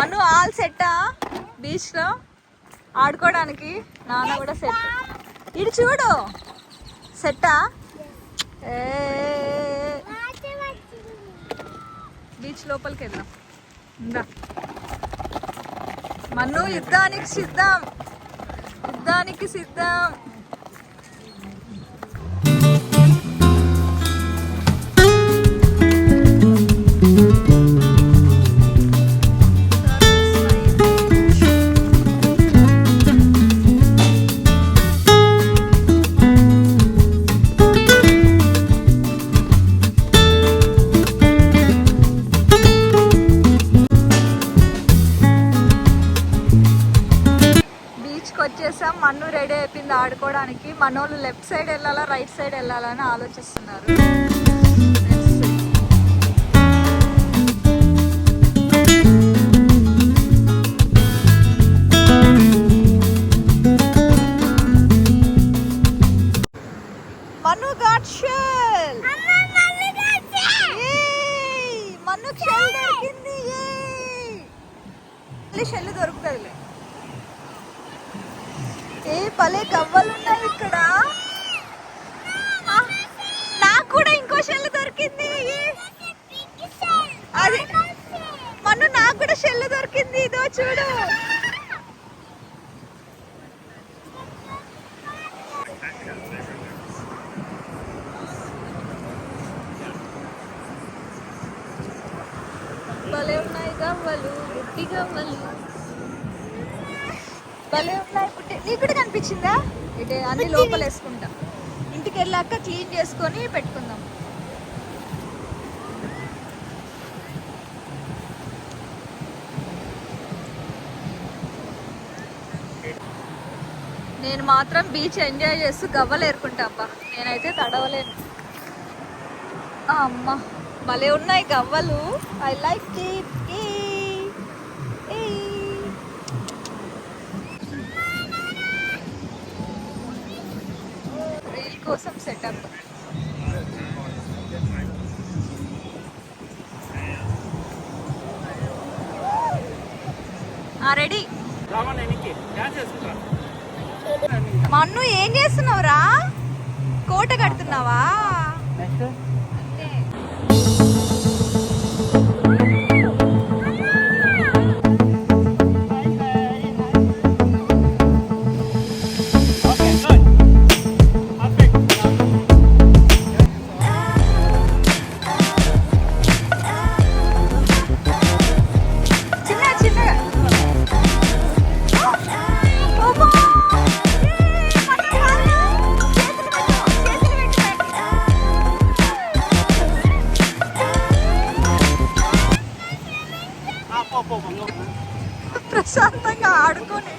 మను all సెట్టా బీచ్లో ఆడుకోవడానికి? నాన్న కూడా సెట్. ఇటు చూడు, సెట్టా? బీచ్ లోపలికి వెళ్దాం. ఇందా మను, యుద్ధానికి సిద్ధం, యుద్ధానికి సిద్ధం. వచ్చేసాం. మన్ను రెడీ అయిపోయింది ఆడుకోవడానికి. మనోళ్ళు లెఫ్ట్ సైడ్ వెళ్ళాలా రైట్ సైడ్ వెళ్ళాలని ఆలోచిస్తున్నారు. మన్ను గాట్ షెల్. మన్ను షెల్ దొరికింది. షెల్ దొరుకుతుందిలే. ఏ భలే కవ్వలు ఉన్నాయి ఇక్కడ. నాకు కూడా ఇంకో షెల్ దొరికింది. అది మన్ను, నాకు కూడా షెల్ దొరికింది. ఇదో చూడు. భలే ఉన్నాయి గవ్వలు, గుడ్డి గవ్వలు భలే ఉన్నాయి. నీకు కూడా కనిపించిందా? ఇటే అన్ని లోపల వేసుకుంటా. ఇంటికి వెళ్ళాక క్లీన్ చేసుకొని పెట్టుకుందాం. నేను మాత్రం బీచ్ ఎంజాయ్ చేస్తూ గవ్వలు ఏరుకుంటా. అబ్బా నేనైతే తడవలేను. అమ్మ భలే ఉన్నాయి గవ్వలు. I like it. కోసం సెటప్. రెడీ. మన్ను ఏం చేస్తున్నావురా? కోట కడుతున్నావా? ప్రశాంతంగా ఆడుకొని